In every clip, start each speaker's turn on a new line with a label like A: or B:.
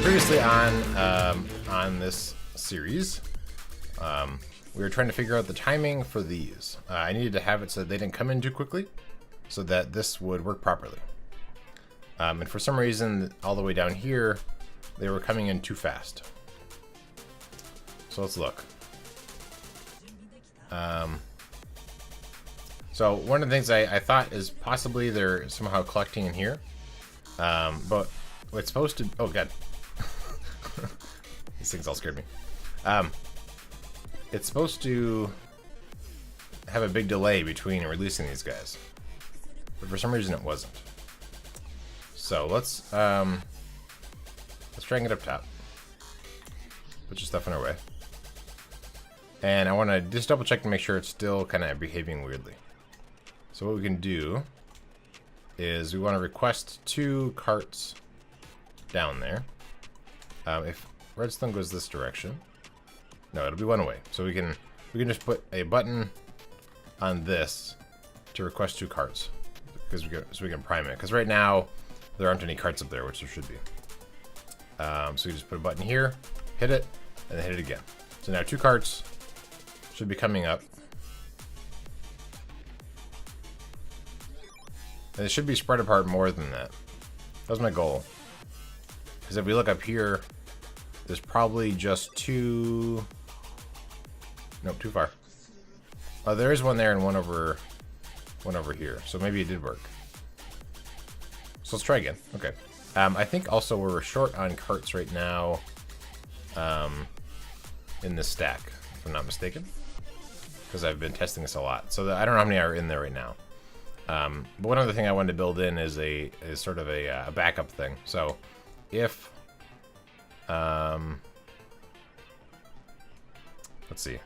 A: previously on this series, we were trying to figure out the timing for these. I needed to have it so that they didn't come in too quickly, so that this would work properly. And for some reason, all the way down here, they were coming in too fast. So let's look. So one of the things I thought is possibly they're somehow collecting in here. But it's supposed to... Oh, God. These things all scared me. It's supposed to have a big delay between releasing these guys. But for some reason it wasn't. So let's try and get up top. Put your stuff in our way. And I want to just double check to make sure it's still kind of behaving weirdly. So what we can do is we want to request 2 carts down there. If redstone goes this direction, no, it'll be 1 away. So we can just put a button on this to request 2 carts, because so we can prime it. Because right now there aren't any carts up there, which there should be. So you just put a button here, hit it, and then hit it again. So now 2 carts should be coming up. And it should be spread apart more than that. That was my goal. Because if we look up here, there's probably just 2... Nope, too far. Oh, there is one there and one over here. So maybe it did work. So let's try again. Okay. I think also we're short on carts right now in this stack, if I'm not mistaken. Because I've been testing this a lot. So I don't know how many are in there right now. But one other thing I wanted to build in is sort of a backup thing. So if let's see.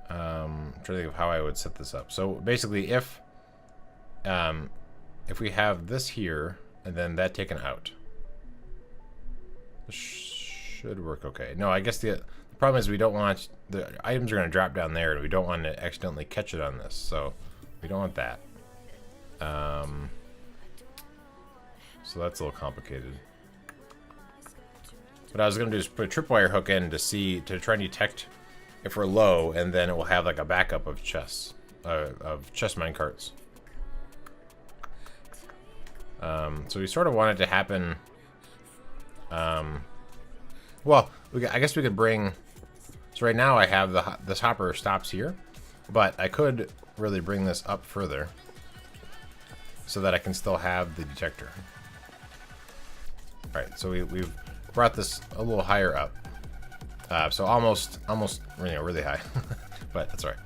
A: I'm trying to think of how I would set this up. So basically, if we have this here and then that taken out, this should work okay. No, I guess the problem is we don't want the items are going to drop down there, and we don't want to accidentally catch it on this. So we don't want that. So that's a little complicated. What I was going to do is put a tripwire hook in to try and detect if we're low, and then it will have like a backup of chest minecarts. So we sort of want it to happen. Well, I guess we could bring. So right now I have this hopper stops here, but I could really bring this up further so that I can still have the detector. All right, so we've brought this a little higher up. So almost, really high, but that's all right.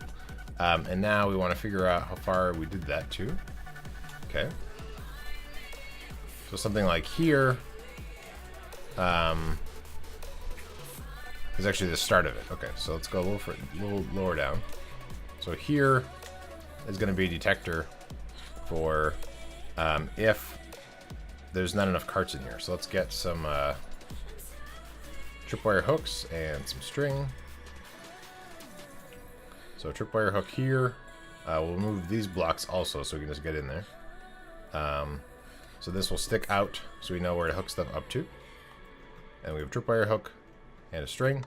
A: And now we want to figure out how far we did that to. Okay. So something like here is actually the start of it. Okay, so let's go a little lower down. So here is going to be a detector for if there's not enough carts in here. So let's get some tripwire hooks and some string. So tripwire hook here. We'll move these blocks also so we can just get in there. So this will stick out so we know where to hook stuff up to. And we have a tripwire hook and a string.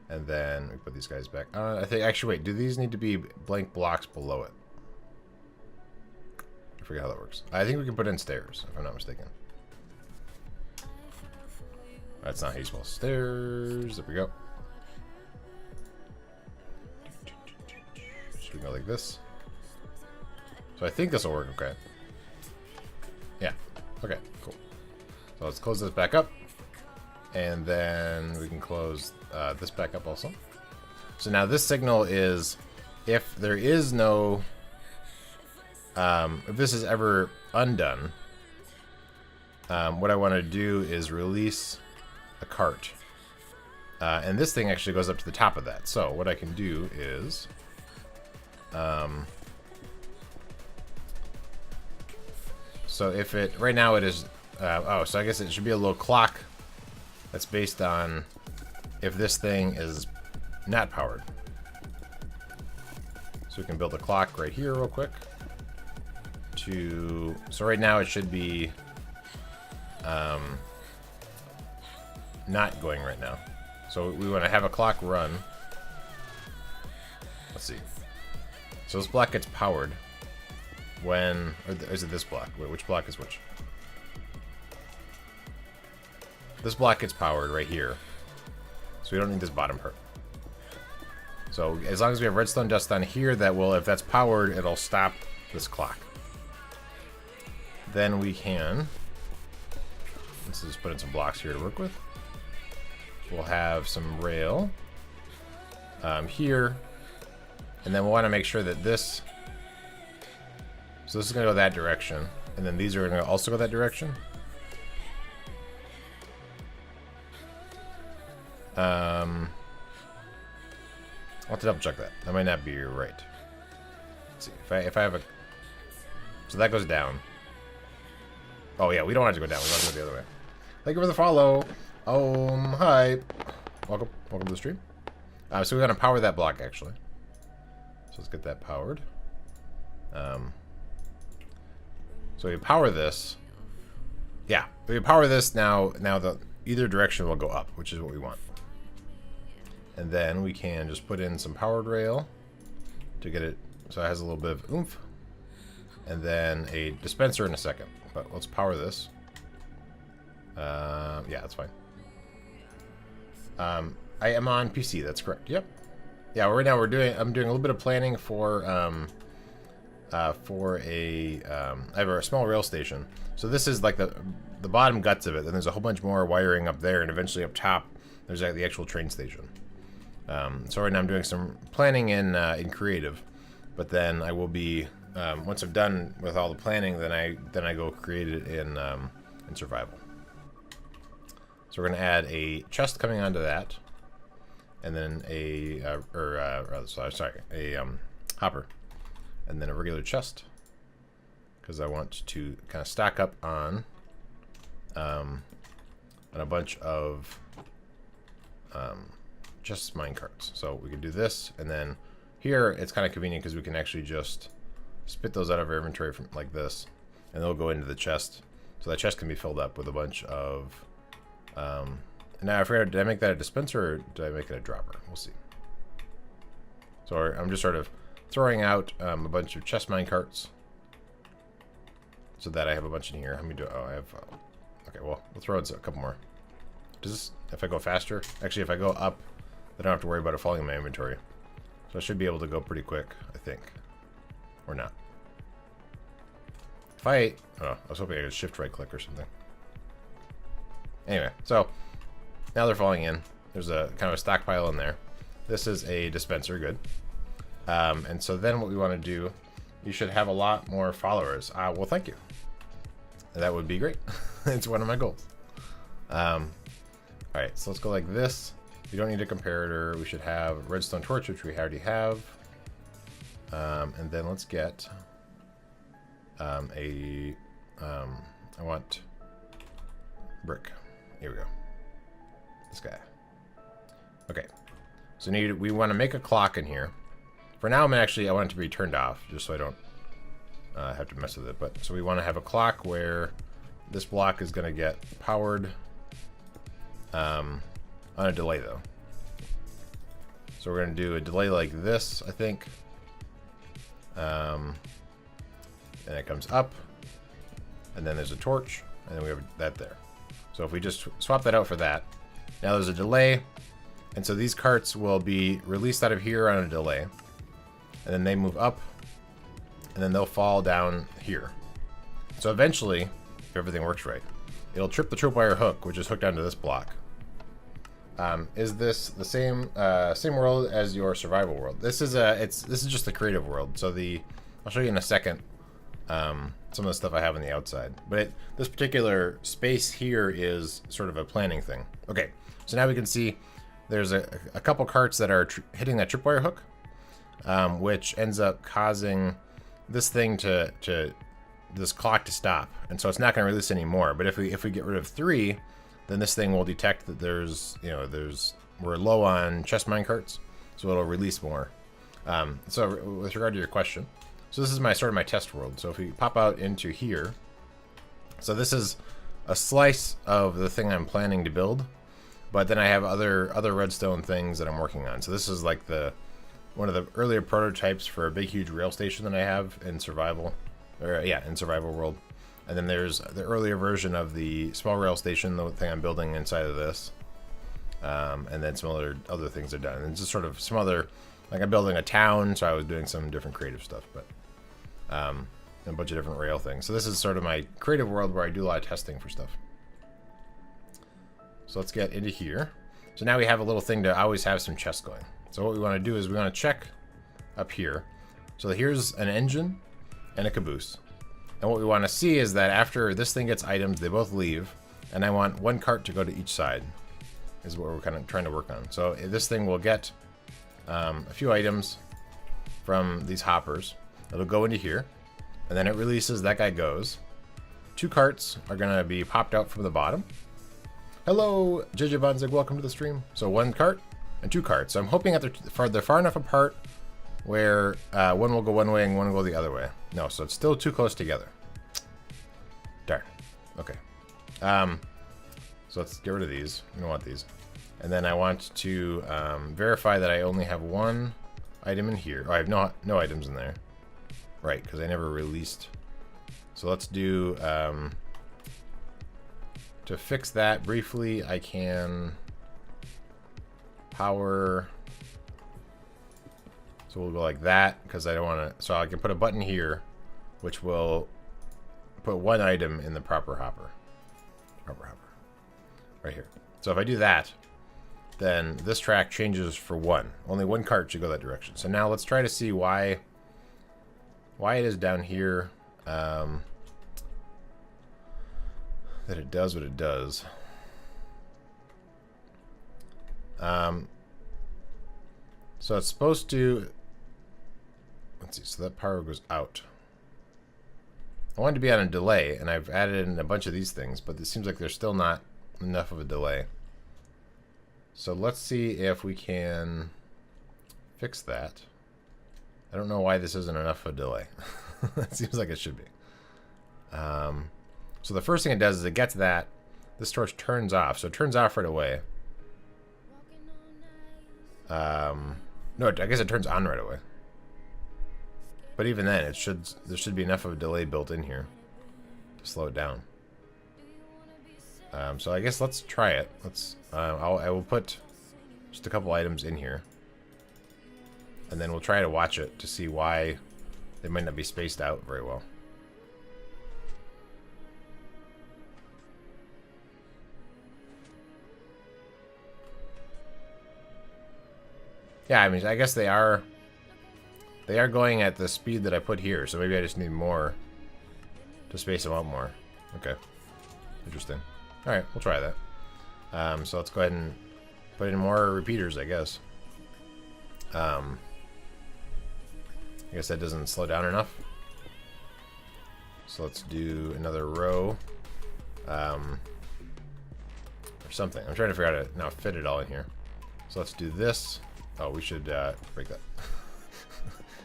A: And then we put these guys back on. I think, actually, wait, do these need to be blank blocks below it? I forget how that works. I think we can put in stairs, if I'm not mistaken. That's not how you spell stairs. There we go. Should we go like this? So I think this will work okay. Yeah. Okay, cool. So let's close this back up. And then we can close this back up also. So now this signal is if there is no... if this is ever undone, what I want to do is release a cart. And this thing actually goes up to the top of that. So what I can do is... so if it... Right now it is... oh, so I guess it should be a little clock that's based on if this thing is not powered. So we can build a clock right here real quick. to... So right now it should be not going right now. So we want to have a clock run. Let's see. So this block gets powered when... Or is it this block? Wait, which block is which? This block gets powered right here. So we don't need this bottom part. So as long as we have redstone dust on here, that will, if that's powered, it'll stop this clock. Then we can... Let's just put in some blocks here to work with. We'll have some rail here. And then we'll want to make sure that this... So this is going to go that direction. And then these are going to also go that direction. I'll have to double check that. That might not be right. Let's see. If I have a... So that goes down. Oh yeah, we don't have to go down. We want to go the other way. Thank you for the follow. Hi. Welcome to the stream. So we're going to power that block, actually. So let's get that powered. So we power this. Yeah, we power this now. Now the either direction will go up, which is what we want. And then we can just put in some powered rail to get it so it has a little bit of oomph. And then a dispenser in a second. But let's power this. Yeah, that's fine. I am on PC. That's correct. Yep. Yeah. Right now I'm doing a little bit of planning for I have a small rail station. So this is like the bottom guts of it. Then there's a whole bunch more wiring up there, and eventually up top there's like the actual train station. So right now I'm doing some planning in creative, but then I will be once I'm done with all the planning, then I go create it in survival. So we're gonna add a chest coming onto that, and then a hopper, and then a regular chest, because I want to kind of stack up on a bunch of just minecarts. So we can do this, and then here it's kind of convenient because we can actually just spit those out of our inventory from like this, and they'll go into the chest. So that chest can be filled up with a bunch of and now I forgot, did I make that a dispenser or did I make it a dropper? We'll see. So I'm just sort of throwing out a bunch of chest minecarts so that I have a bunch in here. How many do I have? Okay, well, we'll throw in a couple more. Does this, if I go faster? Actually, if I go up, I don't have to worry about it falling in my inventory. So I should be able to go pretty quick, I think. Or not. If I was hoping I could shift right click or something. Anyway, so now they're falling in. There's a kind of a stockpile in there. This is a dispenser, good. And so then what we want to do, you should have a lot more followers. Well, thank you. That would be great. It's one of my goals. Alright, so let's go like this. We don't need a comparator. We should have redstone torch, which we already have. And then let's get I want brick. Here we go. This guy. Okay. So we want to make a clock in here. For now, I want it to be turned off, just so I don't have to mess with it. But so we want to have a clock where this block is going to get powered on a delay, though. So we're going to do a delay like this, I think. And it comes up, and then there's a torch, and then we have that there. So if we just swap that out for that, now there's a delay, and so these carts will be released out of here on a delay, and then they move up, and then they'll fall down here. So eventually, if everything works right, it'll trip the tripwire hook, which is hooked onto this block. Is this the same world as your survival world? This is just the creative world. So I'll show you in a second some of the stuff I have on the outside. But this particular space here is sort of a planning thing. Okay, so now we can see there's a couple carts that are hitting that tripwire hook, which ends up causing this thing this clock to stop, and so it's not going to release any more. But if we get rid of 3, then this thing will detect that we're low on chest mine carts, so it'll release more. So with regard to your question, So this is my sort of my test world. So if we pop out into here, so this is a slice of the thing I'm planning to build, but then I have other redstone things that I'm working on. So this is like one of the earlier prototypes for a big huge rail station that I have in survival, or yeah, in survival world. And then there's the earlier version of the small rail station, the thing I'm building inside of this. And then some other things are done. And it's just sort of some other, like I'm building a town, so I was doing some different creative stuff, but a bunch of different rail things. So this is sort of my creative world where I do a lot of testing for stuff. So let's get into here. So now we have a little thing to always have some chests going. So what we want to do is we want to check up here. So here's an engine and a caboose. And what we want to see is that after this thing gets items, they both leave. And I want one cart to go to each side, is what we're kind of trying to work on. So this thing will get a few items from these hoppers. It'll go into here. And then it releases, that guy goes. 2 carts are going to be popped out from the bottom. Hello, JJ Bonzig, welcome to the stream. So 1 cart and 2 carts. So I'm hoping that they're far enough apart where one will go one way and one will go the other way. No, so it's still too close together. Darn. Okay. So let's get rid of these. We don't want these. And then I want to verify that I only have 1 item in here. Oh, I have no items in there. Right, because I never released. So let's do, to fix that briefly, I can power. So we'll go like that, because I don't want to, so I can put a button here, which will put 1 item in the proper hopper. Right here. So if I do that, then this track changes for 1. Only 1 cart should go that direction. So now let's try to see why it is down here that it does what it does. So it's supposed to, let's see, so that power goes out. I wanted to be on a delay, and I've added in a bunch of these things, but it seems like there's still not enough of a delay. So let's see if we can fix that. I don't know why this isn't enough of a delay. It seems like it should be. So the first thing it does is it gets that. This torch turns off. So it turns off right away. No, I guess it turns on right away. But even then, there should be enough of a delay built in here to slow it down. So I guess let's try it. I will put just a couple items in here. And then we'll try to watch it to see why they might not be spaced out very well. Yeah, I mean, I guess they are going at the speed that I put here, so maybe I just need more to space them out more. Okay. Interesting. Alright, we'll try that. So let's go ahead and put in more repeaters, I guess. I guess that doesn't slow down enough. So let's do another row. Or something. I'm trying to figure out how to now fit it all in here. So let's do this. Oh, we should break that.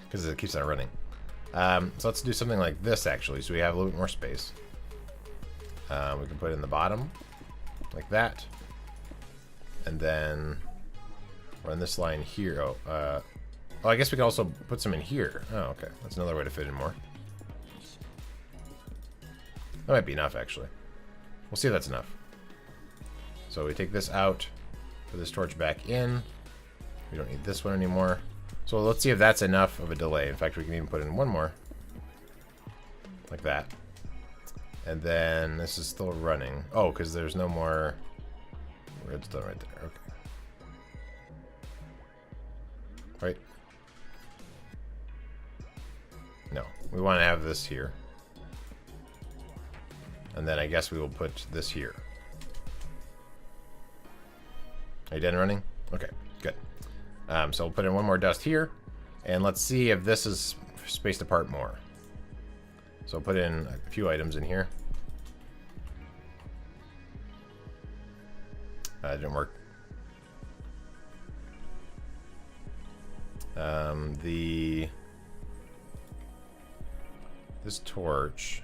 A: Because it keeps on running. So let's do something like this, actually, so we have a little bit more space. We can put it in the bottom, like that. And then run this line here. Oh, I guess we can also put some in here. Oh, okay. That's another way to fit in more. That might be enough, actually. We'll see if that's enough. So we take this out, put this torch back in. We don't need this one anymore. So let's see if that's enough of a delay. In fact, we can even put in one more. Like that. And then this is still running. Oh, because there's no more redstone right there. Okay. Right? No. We want to have this here. And then I guess we will put this here. Are you done running? Okay, good. So we'll put in one more dust here. And let's see if this is spaced apart more. So I'll put in a few items in here. It didn't work. This torch.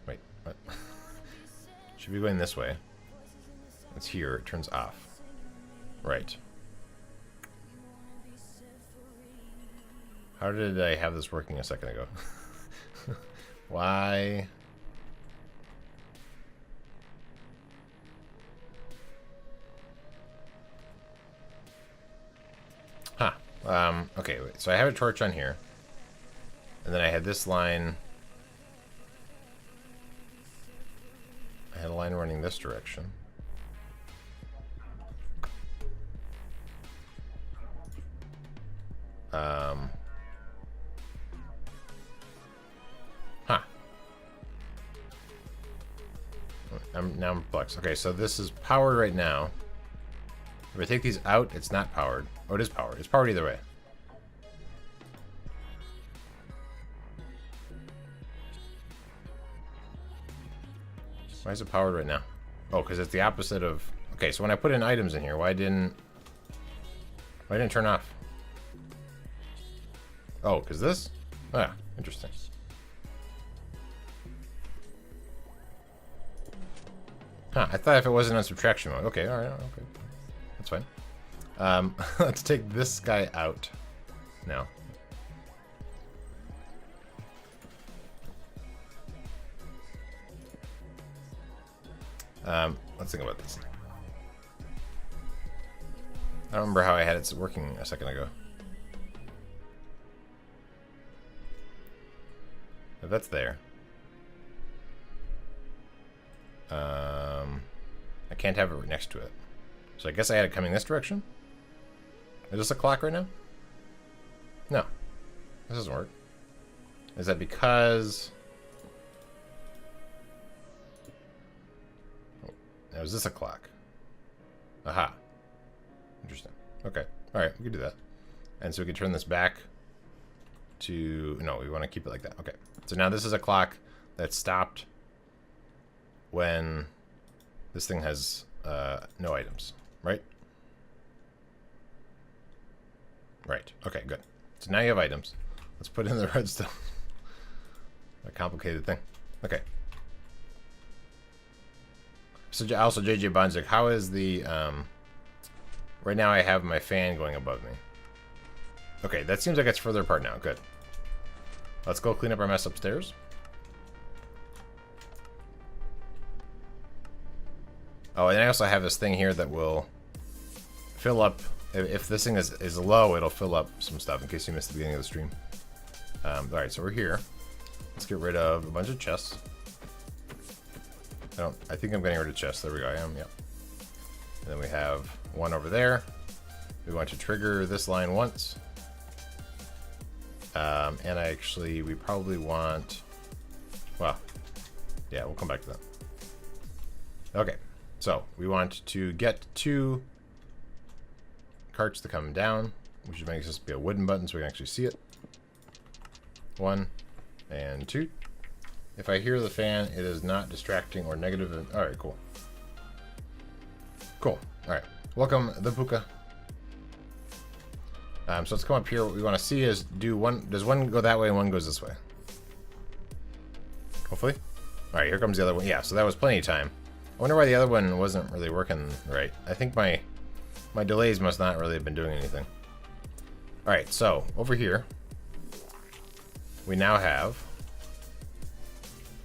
A: Wait, what? Should be going this way. It's here. It turns off. Right. How did I have this working a second ago? Why? Huh. Okay, wait. So I have a torch on here. And then I had this line. I had a line running this direction. Huh. Now I'm perplexed. Okay, so this is powered right now. If I take these out, it's not powered. Oh, it is powered. It's powered either way. Why is it powered right now? Oh, because it's the opposite of... Okay, so when I put in items in here, why didn't it turn off? Oh, because this? Oh, yeah, interesting. Huh, I thought if it wasn't on subtraction mode. Okay, alright, okay. That's fine. Let's take this guy out now. Let's think about this. I don't remember how I had it working a second ago. If that's there. I can't have it right next to it. So I guess I had it coming this direction? Is this a clock right now? No. This doesn't work. Is that because... Oh, now is this a clock? Aha. Interesting. Okay. Alright, we can do that. And so we can turn this back to... No, we want to keep it like that. Okay. So now this is a clock that stopped when this thing has no items, right? Right. Okay, good. So now you have items. Let's put in the redstone. A complicated thing. Okay. So also JJ Bonzik, how is the... right now I have my fan going above me. Okay, that seems like it's further apart now. Good. Let's go clean up our mess upstairs. Oh, and I also have this thing here that will fill up. If this thing is low, it'll fill up some stuff in case you missed the beginning of the stream. Alright, so we're here. Let's get rid of a bunch of chests. I think I'm getting rid of chests. There we go. I am, yep. And then we have one over there. We want to trigger this line once. And we probably want... Well, yeah, we'll come back to that. Okay, so we want to get 2 carts to come down, which makes this be a wooden button so we can actually see it. 1 and 2. If I hear the fan, it is not distracting or negative. Alright, cool. Cool. Alright. Welcome, the Puka. So let's come up here. What we want to see is does one go that way and one goes this way? Hopefully. Alright, here comes the other one. Yeah, so that was plenty of time. I wonder why the other one wasn't really working right. I think my delays must not really have been doing anything. Alright, so over here we now have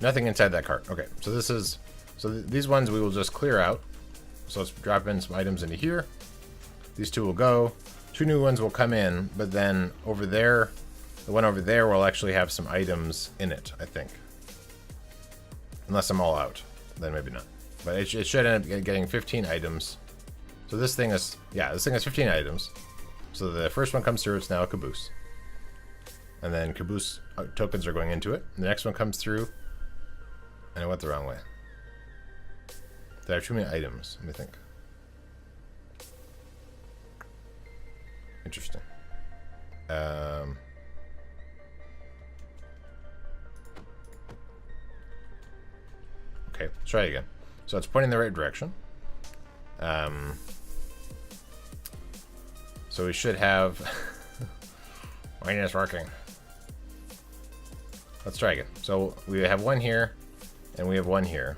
A: nothing inside that cart. Okay, so these ones we will just clear out. So let's drop in some items into here. These 2 will go. 2 new ones will come in, but then over there, the one over there will actually have some items in it, I think. Unless I'm all out, then maybe not. But it should end up getting 15 items. So this thing is, yeah, this thing has 15 items. So the first one comes through, it's now a caboose. And then caboose tokens are going into it. The next one comes through, and it went the wrong way. Did I have too many items? Let me think. Interesting. Okay, let's try it again. So it's pointing in the right direction. So we should have... Why isn't this working? Let's try again. So we have one here, and we have one here.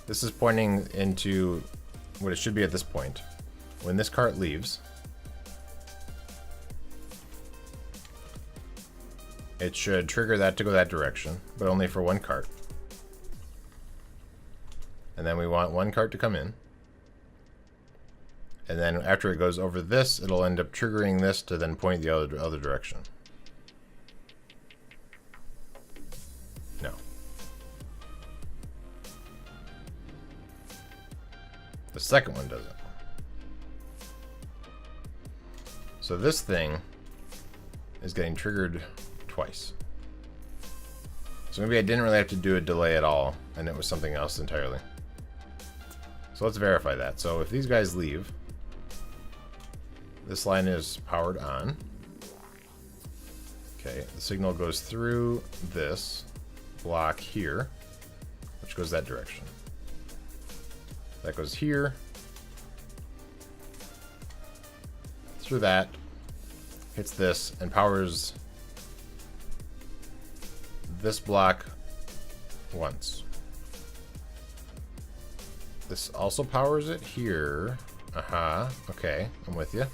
A: This is pointing into what it should be at this point. When this cart leaves, it should trigger that to go that direction, but only for one cart. And then we want one cart to come in. And then after it goes over this, it'll end up triggering this to then point the other direction. No. The second one doesn't. So this thing is getting triggered twice. So maybe I didn't really have to do a delay at all, and it was something else entirely. So let's verify that. So if these guys leave, this line is powered on. Okay, the signal goes through this block here, which goes that direction. That goes here, through that, hits this, and powers this block once. This also powers it here. Okay, I'm with you.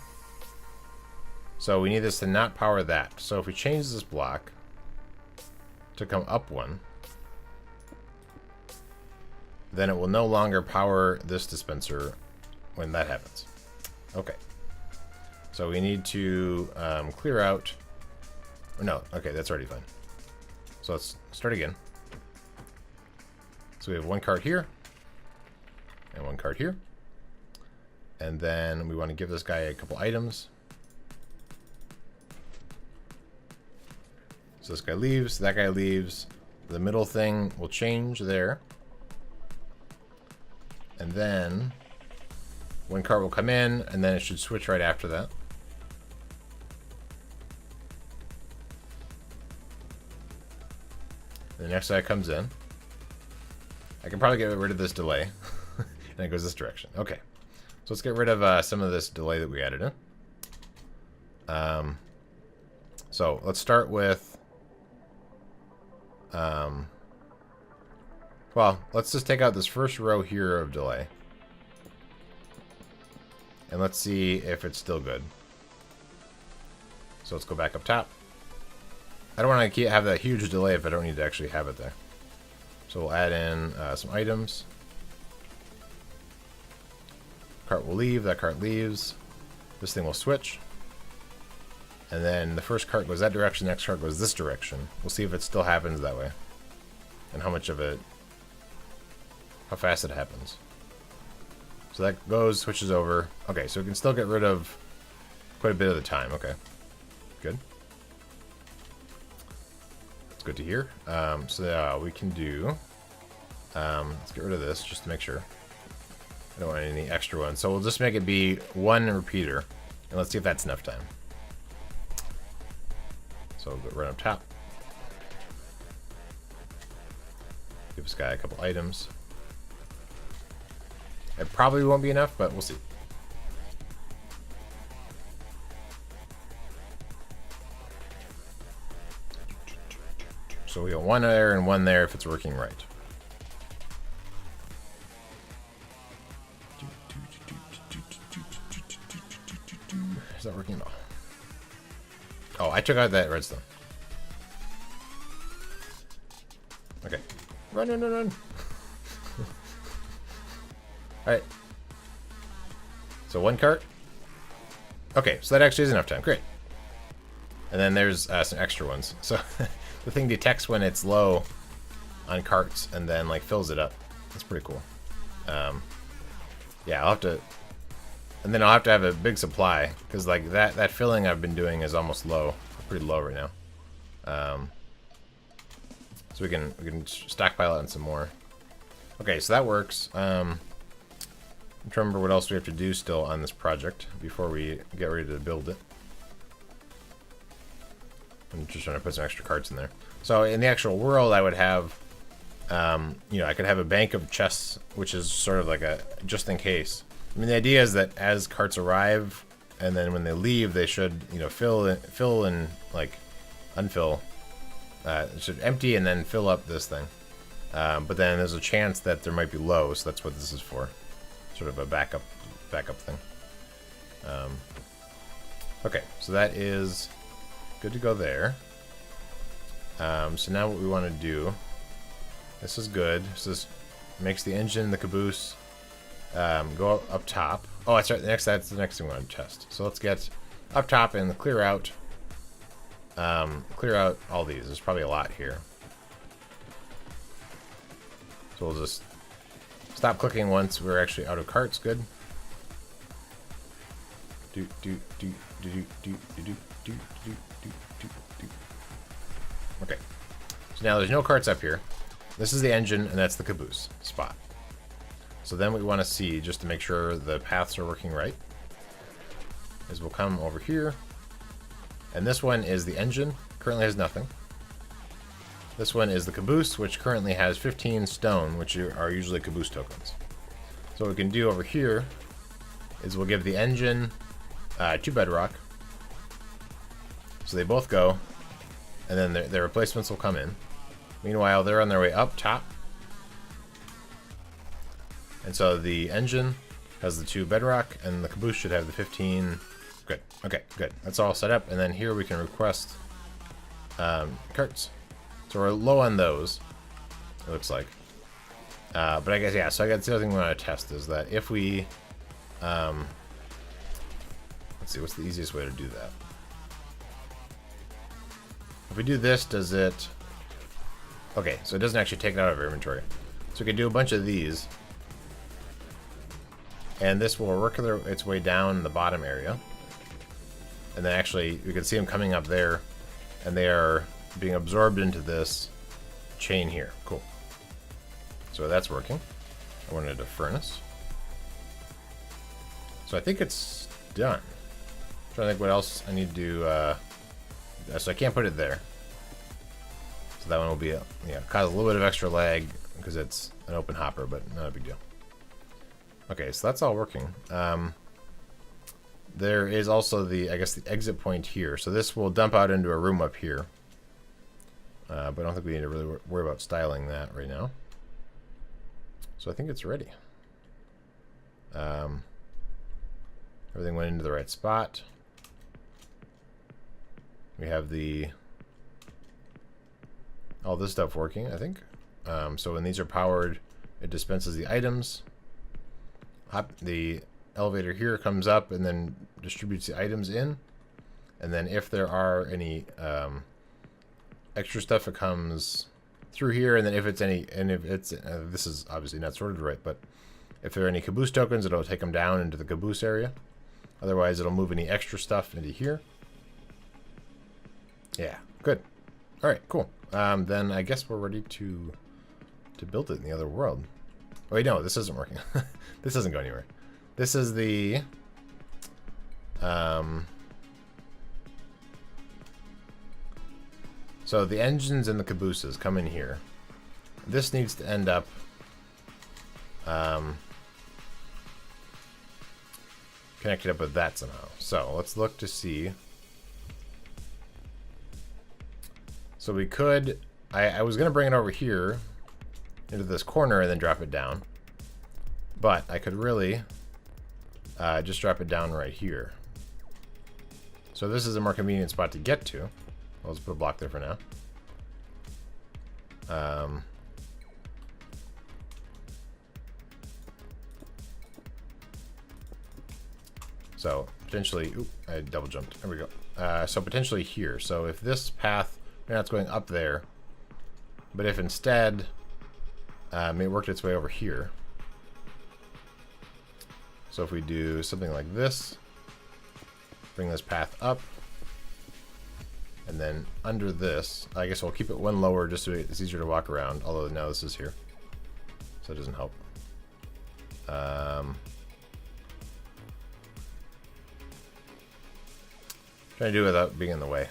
A: So we need this to not power that. So if we change this block to come up one, then it will no longer power this dispenser when that happens. Okay. So we need to clear out... No, okay, that's already fine. So let's start again. So we have one cart here, and one cart here. And then we want to give this guy a couple items. So this guy leaves, that guy leaves. The middle thing will change there. And then one cart will come in, and then it should switch right after that. The next guy comes in. I can probably get rid of this delay. And it goes this direction. Okay. So let's get rid of some of this delay that we added in. So let's start with... well, let's just take out this first row here of delay. And let's see if it's still good. So let's go back up top. I don't want to have that huge delay if I don't need to actually have it there. So we'll add in some items. Cart will leave, that cart leaves. This thing will switch. And then the first cart goes that direction, the next cart goes this direction. We'll see if it still happens that way. And how much of it, how fast it happens. So that goes, switches over. Okay, so we can still get rid of quite a bit of the time. Okay, good. That's good to hear. So we can do, let's get rid of this just to make sure. I don't want any extra ones. So we'll just make it be one repeater. And let's see if that's enough time. So we'll go right up top. Give this guy a couple items. It probably won't be enough, but we'll see. So we got one there and one there if it's working right. Is that working at all? Oh, I took out that redstone. Okay. Run, run, run, run. Alright. So one cart. Okay, so that actually is enough time. Great. And then there's some extra ones. So the thing detects when it's low on carts and then like fills it up. That's pretty cool. Yeah, I'll have to... And then I'll have to have a big supply, because like that filling I've been doing is almost low, pretty low right now. So we can stockpile it on some more. Okay, so that works. I'm trying to remember what else we have to do still on this project before we get ready to build it. I'm just trying to put some extra carts in there. So in the actual world, I would have you know, I could have a bank of chests, which is sort of like a just in case. I mean, the idea is that as carts arrive, and then when they leave, they should, you know, fill and like unfill. It should empty and then fill up this thing. But then there's a chance that there might be low, so that's what this is for. Sort of a backup thing. Okay, so that is good to go there. So now what we want to do, this is good. So this makes the engine, the caboose, go up top. Oh, that's right. That's the next thing we want to test. So let's get up top and clear out all these. There's probably a lot here. So we'll just stop clicking once we're actually out of carts. Good. Okay. So now there's no carts up here. This is the engine, and that's the caboose spot. So then what we want to see, just to make sure the paths are working right, is we'll come over here. And this one is the engine. Currently has nothing. This one is the caboose, which currently has 15 stone, which are usually caboose tokens. So what we can do over here is we'll give the engine 2 bedrock. So they both go, and then their replacements will come in. Meanwhile, they're on their way up top. And so the engine has the 2 bedrock, and the caboose should have the 15. Good. Okay, good. That's all set up. And then here we can request carts. So we're low on those, it looks like. But I guess, yeah, so I guess the other thing we want to test is that if we... let's see, what's the easiest way to do that? If we do this, does it... Okay, so it doesn't actually take it out of our inventory. So we can do a bunch of these. And this will work its way down the bottom area. And then actually, we can see them coming up there. And they are being absorbed into this chain here. Cool. So that's working. I wanted a furnace. So I think it's done. I'm trying to think what else I need to do. So I can't put it there. So that one will be, cause a little bit of extra lag because it's an open hopper, but not a big deal. Okay, so that's all working. There is also the exit point here. So this will dump out into a room up here. But I don't think we need to really worry about styling that right now. So I think it's ready. Everything went into the right spot. We have all this stuff working, I think. So when these are powered, it dispenses the items. The elevator here comes up and then distributes the items in. And then if there are any extra stuff, it comes through here. And then if it's this is obviously not sorted right, but if there are any caboose tokens, it'll take them down into the caboose area. Otherwise, it'll move any extra stuff into here. Yeah, good. All right, cool. Then I guess we're ready to build it in the other world. Oh, wait, no, this isn't working. This doesn't go anywhere. This is the... So the engines and the cabooses come in here. This needs to end up... connected up with that somehow. So let's look to see. So we could... I was going to bring it over here into this corner and then drop it down. But I could really just drop it down right here. So this is a more convenient spot to get to. I'll just put a block there for now. So potentially, oop, I double jumped. There we go. So potentially here. So if this path, now it's going up there, but if instead it worked its way over here. So if we do something like this, bring this path up, and then under this, I guess we'll keep it one lower just so it's easier to walk around, although now this is here. So it doesn't help. Trying to do it without being in the way.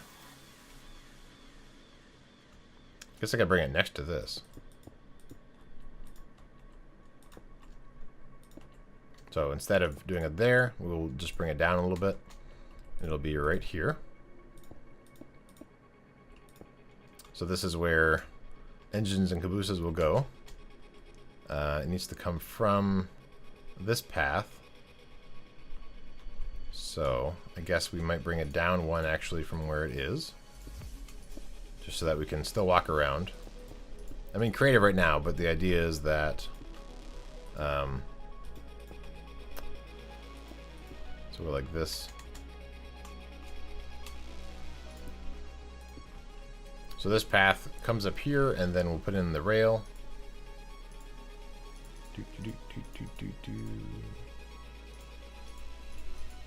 A: Guess I could bring it next to this. So instead of doing it there, we'll just bring it down a little bit. It'll be right here. So this is where engines and cabooses will go. It needs to come from this path. So I guess we might bring it down one actually from where it is. Just so that we can still walk around. I mean, creative right now, but the idea is that so we're like this. So this path comes up here, and then we'll put in the rail.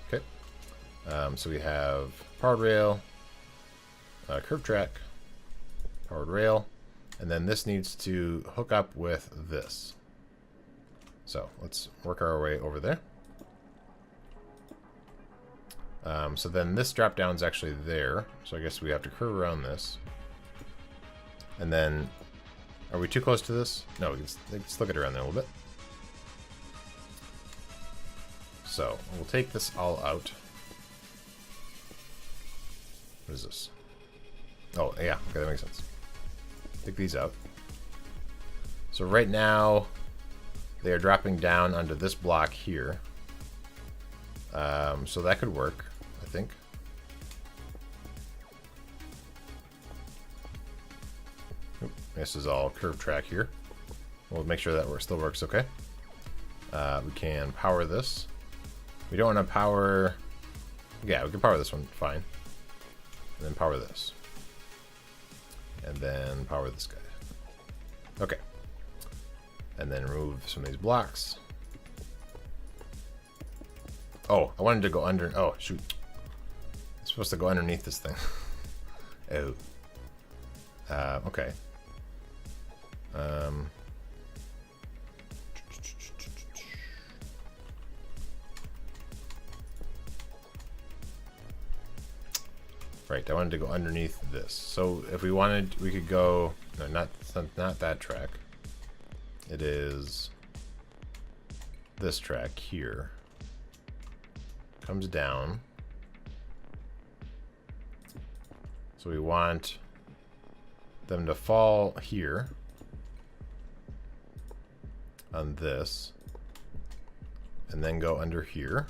A: Okay. So we have powered rail, curve track, powered rail, and then this needs to hook up with this. So let's work our way over there. So then this drop down is actually there. So I guess we have to curve around this. And then, are we too close to this? No, let's look at it around there a little bit. So we'll take this all out. What is this? Oh, yeah, okay, that makes sense. Take these out. So right now, they are dropping down onto this block here. So that could work, I think. Oop, this is all curved track here. We'll make sure that still works okay. We can power this. We don't want to power... Yeah, we can power this one, fine. And then power this. And then power this guy. Okay. And then remove some of these blocks. Oh, I wanted to go under... Oh, shoot. I'm supposed to go underneath this thing. Oh. Okay. Right, I wanted to go underneath this. So if we wanted, we could go... No, not that track. It is this track here. Comes down. So we want them to fall here on this and then go under here.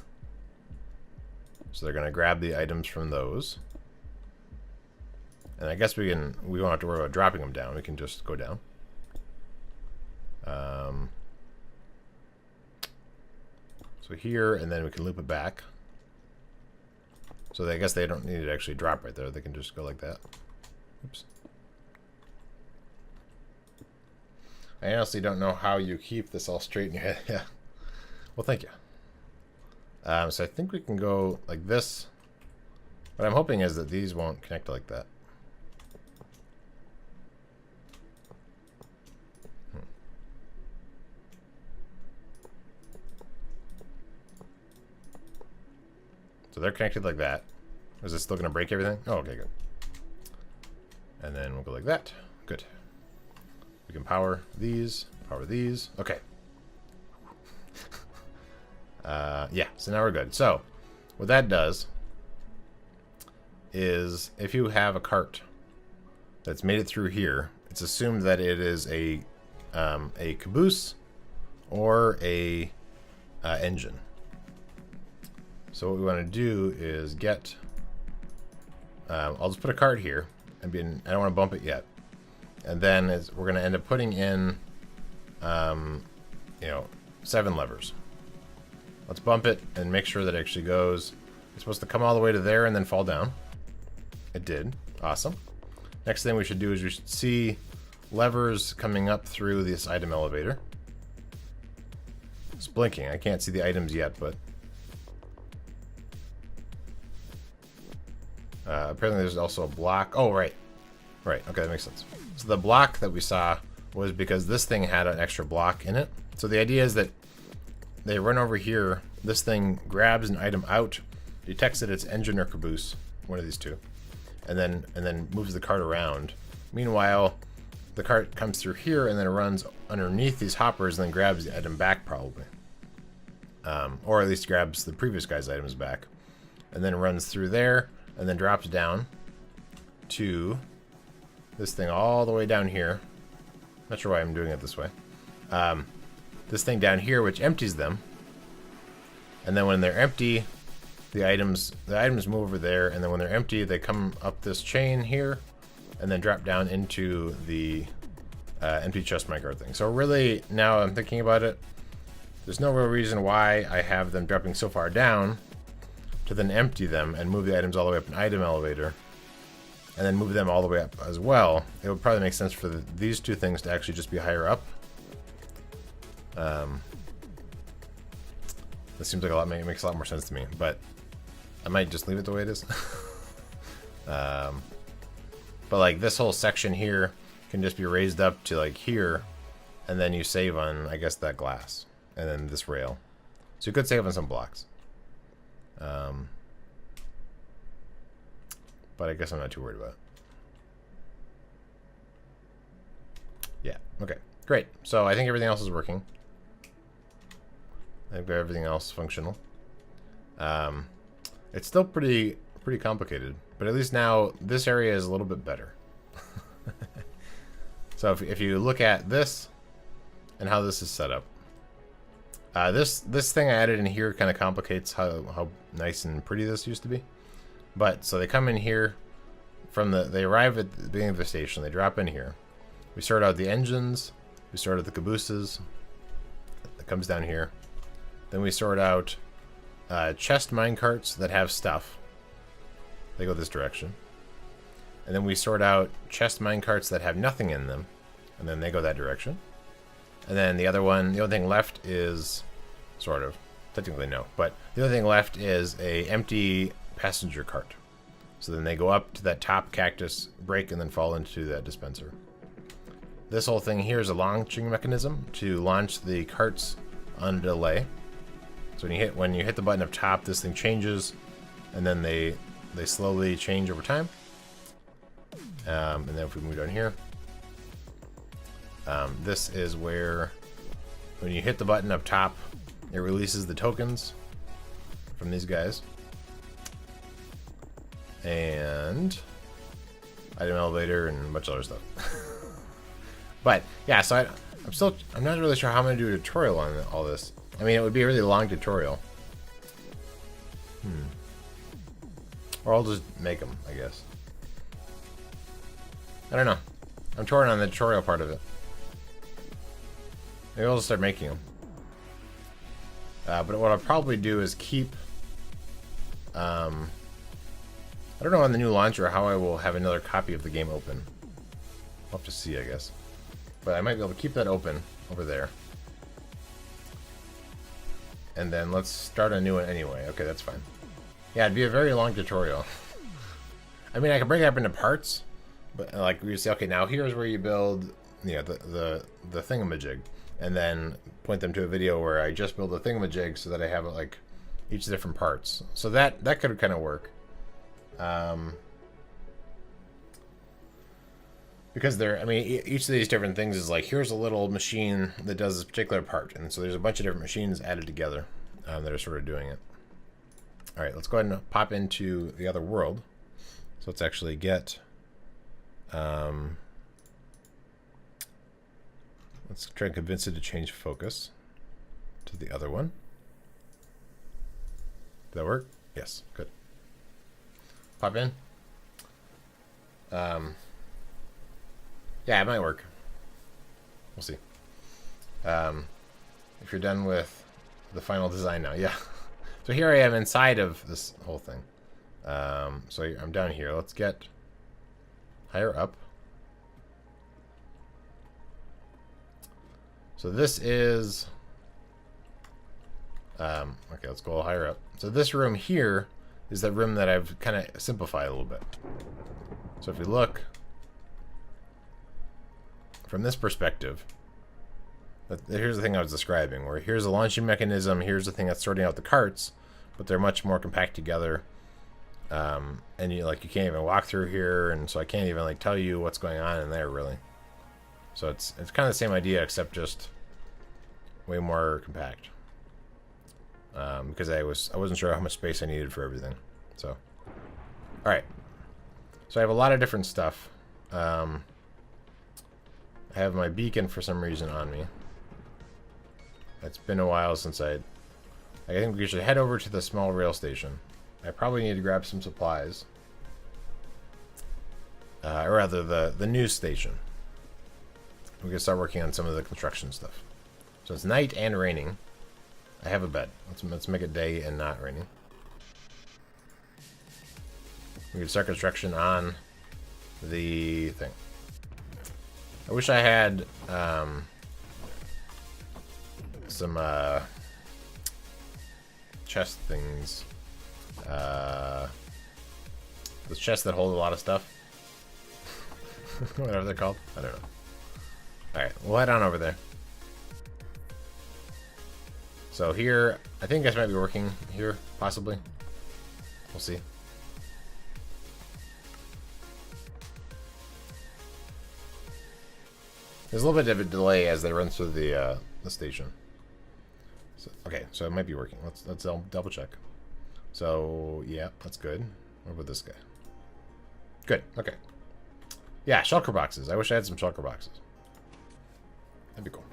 A: So they're going to grab the items from those. And I guess we won't have to worry about dropping them down. We can just go down. So here, and then we can loop it back. So I guess they don't need to actually drop right there. They can just go like that. Oops. I honestly don't know how you keep this all straight in your head. Yeah. Well, thank you. So I think we can go like this. What I'm hoping is that these won't connect like that. So they're connected like that. Is this still going to break everything? Oh, okay, good. And then we'll go like that. Good. We can power these. Okay. Yeah, so now we're good. So what that does is if you have a cart that's made it through here, it's assumed that it is a caboose or a engine. So what we want to do is get... I'll just put a cart here. I don't want to bump it yet. And then we're going to end up putting in, 7 levers. Let's bump it and make sure that it actually goes. It's supposed to come all the way to there and then fall down. It did. Awesome. Next thing we should do is we should see levers coming up through this item elevator. It's blinking. I can't see the items yet, but... apparently there's also a block. Oh, right. Right, okay, that makes sense. So the block that we saw was because this thing had an extra block in it. So the idea is that they run over here, this thing grabs an item out, detects that it's engine or caboose, one of these two, and then moves the cart around. Meanwhile, the cart comes through here and then it runs underneath these hoppers and then grabs the item back probably. or at least grabs the previous guy's items back, and then runs through there, and then drops down to this thing all the way down here. Not sure why I'm doing it this way. This thing down here, which empties them, and then when they're empty, the items move over there, and then when they're empty, they come up this chain here, and then drop down into the empty chest minecart thing. So really, now I'm thinking about it, there's no real reason why I have them dropping so far down to then empty them and move the items all the way up an item elevator, and then move them all the way up as well. It would probably make sense for these two things to actually just be higher up. This seems like it makes a lot more sense to me, but I might just leave it the way it is. But like this whole section here can just be raised up to like here, and then you save on, I guess, that glass, and then this rail. So you could save on some blocks. But I guess I'm not too worried about it. Yeah, okay, great. So I think everything else is working. I've got everything else functional. It's still pretty complicated, but at least now this area is a little bit better. So if you look at this and how this is set up, this thing I added in here kind of complicates how nice and pretty this used to be. But so they come in here they arrive at the beginning of the station, they drop in here. We sort out the engines, we sort out the cabooses, that comes down here. Then we sort out chest minecarts that have stuff. They go this direction. And then we sort out chest minecarts that have nothing in them, and then they go that direction. And then the only thing left is, sort of, technically no, but the other thing left is a empty passenger cart. So then they go up to that top cactus, break, and then fall into that dispenser. This whole thing here is a launching mechanism to launch the carts on delay. So when you hit the button up top, this thing changes, and then they slowly change over time. And then if we move down here, this is where when you hit the button up top, it releases the tokens from these guys. And item elevator and a bunch of other stuff. But yeah, so I'm not really sure how I'm gonna do a tutorial on all this. I mean, it would be a really long tutorial. Or I'll just make them, I guess. I don't know. I'm torn on the tutorial part of it. Maybe I'll just start making them. But what I'll probably do is keep... I don't know on the new launcher how I will have another copy of the game open. I'll have to see, I guess. But I might be able to keep that open over there. And then let's start a new one anyway. Okay, that's fine. Yeah, it'd be a very long tutorial. I mean, I can break it up into parts, but like we say, okay, now here's where you build, the thingamajig, and then point them to a video where I just build a thingamajig so that I have like each different parts. So that could kind of work. Because each of these different things is like, here's a little machine that does this particular part, and so there's a bunch of different machines added together that are sort of doing it. All right, let's go ahead and pop into the other world. So let's actually get, let's try and convince it to change focus to the other one. Did that work? Yes, good. Pop in. Yeah, it might work. We'll see. If you're done with the final design now, yeah. So here I am inside of this whole thing. So I'm down here. Let's get higher up. So this is... okay, let's go higher up. So this room here is that room that I've kind of simplified a little bit. So if we look from this perspective, here's the thing I was describing, where here's a launching mechanism, here's the thing that's sorting out the carts, but they're much more compact together. And you can't even walk through here, and so I can't even tell you what's going on in there really. So it's kind of the same idea, except just way more compact. because I wasn't sure how much space I needed for everything. So, all right. So I have a lot of different stuff. I have my beacon for some reason on me. It's been a while since I think we should head over to the small rail station. I probably need to grab some supplies. Or rather, the news station. We can start working on some of the construction stuff. So it's night and raining. I have a bed. Let's make it day and not raining. We can start construction on the thing. I wish I had some chest things. The chests that hold a lot of stuff. Whatever they're called. I don't know. Alright, we'll head on over there. So here, I think guys might be working here, possibly. We'll see. There's a little bit of a delay as they run through the station. So, okay, so it might be working. Let's double check. So yeah, that's good. What about this guy? Good. Okay. Yeah, shulker boxes. I wish I had some shulker boxes. That'd be cool.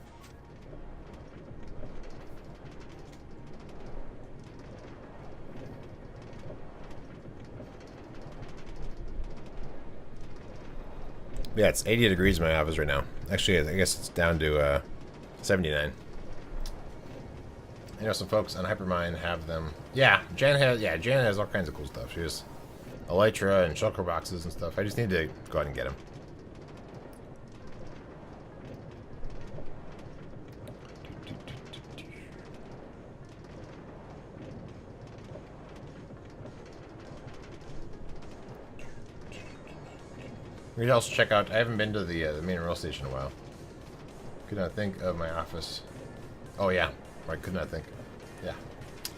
A: Yeah, it's 80 degrees in my office right now. Actually, I guess it's down to 79. I know some folks on Hypermine have them. Yeah, Jan has all kinds of cool stuff. She has elytra and shulker boxes and stuff. I just need to go ahead and get them. We could also check out. I haven't been to the main rail station in a while. Could not think of my office. Oh yeah, I could not think. Yeah,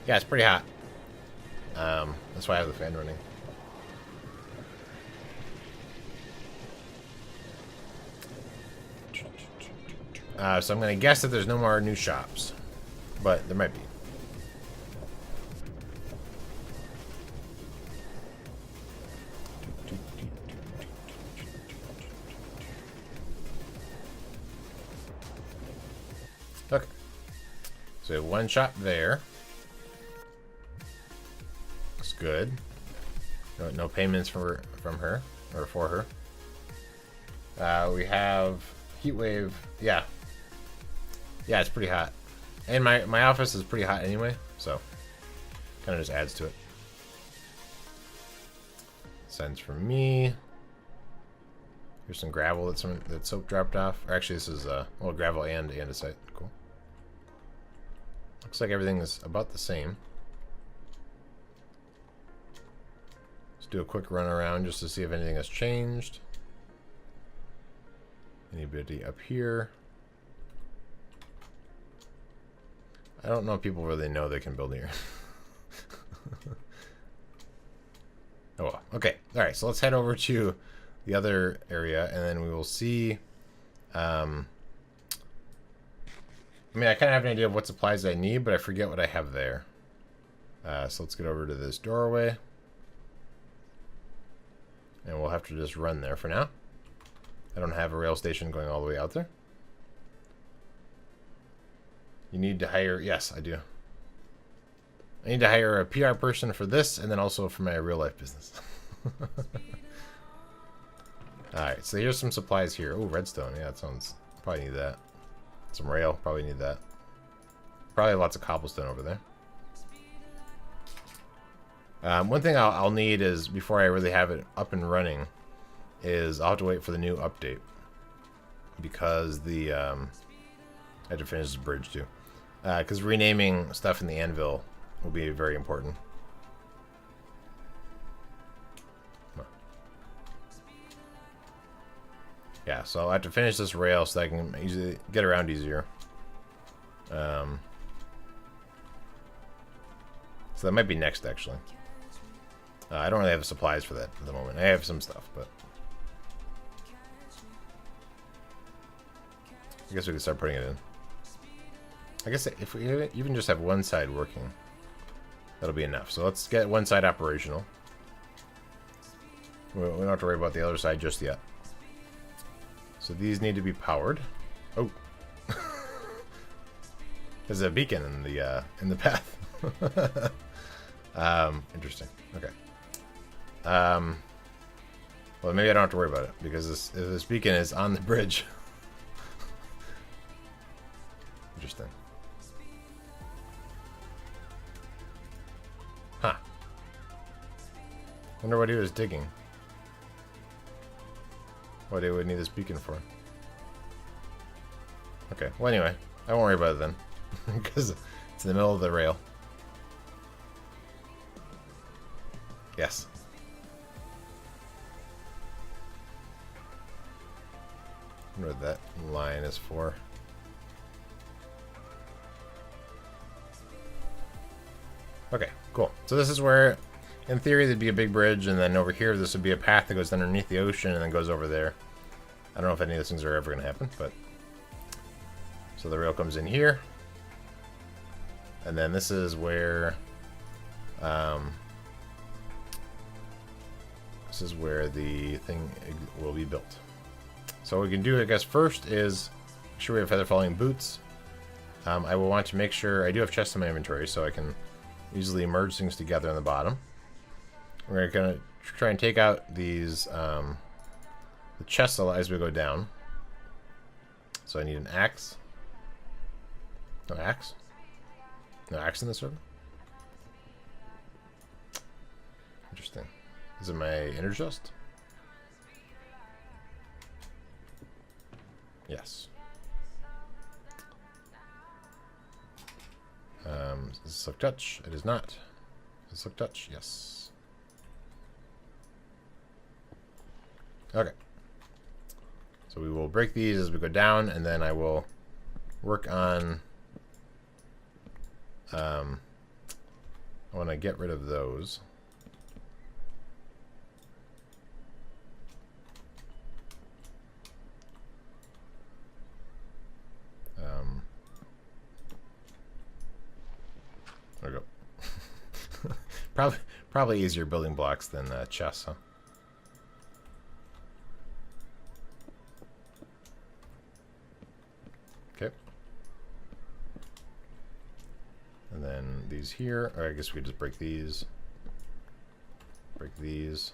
A: yeah, it's pretty hot. That's why I have the fan running. So I'm gonna guess that there's no more new shops, but there might be. Okay. So we have one shop there. Looks good. No payments from her or for her. We have Heatwave. Yeah. Yeah, it's pretty hot. And my office is pretty hot anyway, so kind of just adds to it. Sends from me. Here's some gravel that Soap dropped off. Or actually, this is well, gravel and andesite. Cool. Looks like everything is about the same. Let's do a quick run around just to see if anything has changed. Anybody up here? I don't know if people really know they can build here. Oh well. Okay. Alright, so let's head over to the other area and then we will see. I mean, I kind of have an idea of what supplies I need, but I forget what I have there. So let's get over to this doorway. And we'll have to just run there for now. I don't have a rail station going all the way out there. You need to hire... Yes, I do. I need to hire a PR person for this, and then also for my real-life business. Alright, so here's some supplies here. Oh, redstone. Yeah, that sounds... Probably need that. Some rail. Probably need that. Probably lots of cobblestone over there. One thing I'll need is, before I really have it up and running, is I'll have to wait for the new update. Because the... I have to finish this bridge, too. Because renaming stuff in the anvil will be very important. Yeah, so I'll have to finish this rail so I can easily get around easier. So that might be next, actually. I don't really have supplies for that at the moment. I have some stuff, but... I guess we can start putting it in. I guess if we even just have one side working, That'll be enough. So let's get one side operational. We don't have to worry about the other side just yet. So these need to be powered. Oh, there's a beacon in the path. Interesting. Okay. Well, maybe I don't have to worry about it because this beacon is on the bridge. Interesting. Huh. Wonder what he was digging. What he would need this beacon for. Okay, well anyway, I won't worry about it then. Because it's in the middle of the rail. Yes. I wonder what that line is for. Okay, cool. So this is where, in theory, there'd be a big bridge, and then over here this would be a path that goes underneath the ocean and then goes over there. I don't know if any of those things are ever going to happen, but... So the rail comes in here. And then this is where... this is where the thing will be built. So what we can do, I guess, first is make sure we have feather falling boots. I will want to make sure I do have chests in my inventory, so I can easily merge things together on the bottom. We're going to try and take out these the chests as we go down. So I need an axe. No axe? No axe in this server? Interesting. Is it my inner chest? Yes. Does this look touch? It is not. Does this look touch? Yes. Okay. So we will break these as we go down, and then I will work on... I want to get rid of those. There we go. probably easier building blocks than chests, huh? Okay. And then these here, or I guess we just break these. Break these.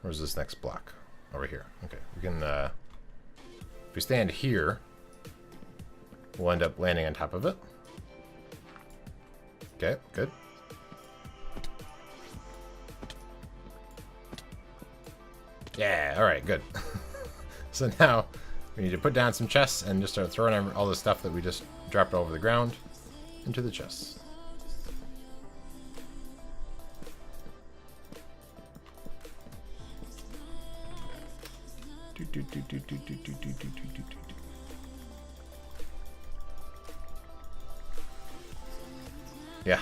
A: Where's this next block? Over here. Okay, we can, if we stand here, we'll end up landing on top of it. Okay, good. Yeah, alright, good. So now, we need to put down some chests and just start throwing all the stuff that we just dropped over the ground into the chests. Yeah.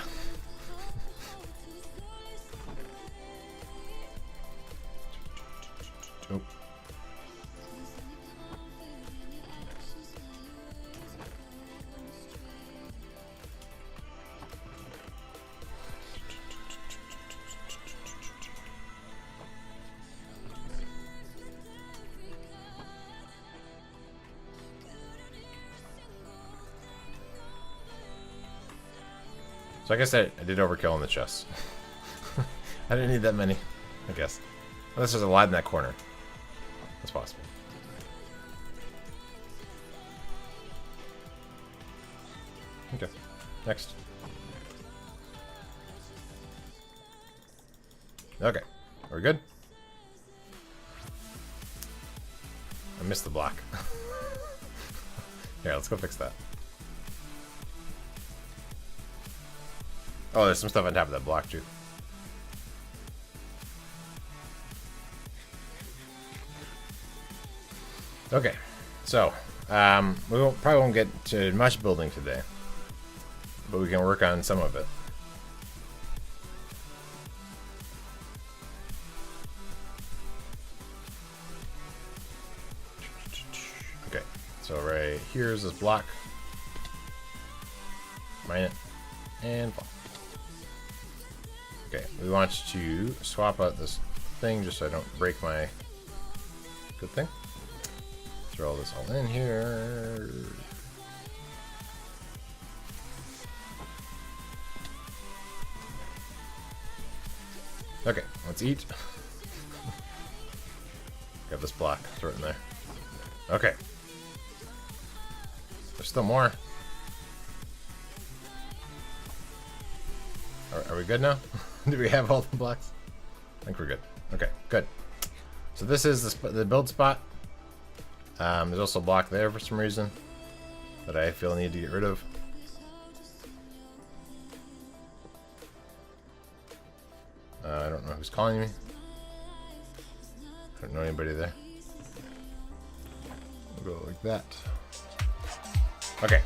A: Oh. So I guess I did overkill in the chests. I didn't need that many, I guess. Unless there's a lot in that corner. That's possible. Okay, next. Okay, we're good. I missed the block. Here, let's go fix that. Oh, there's some stuff on top of that block, too. Okay, so, we probably won't get to much building today, but we can work on some of it. Okay, so right here's this block. Mine it. and fall. Okay, we want to swap out this thing just so I don't break my good thing. Throw all this all in here. Okay, let's eat. Grab this block, throw it in there. Okay. There's still more. Are we good now? Do we have all the blocks? I think we're good. Okay, good. So this is the build spot. There's also a block there for some reason that I feel I need to get rid of. I don't know who's calling me. I don't know anybody there. We'll go like that. Okay.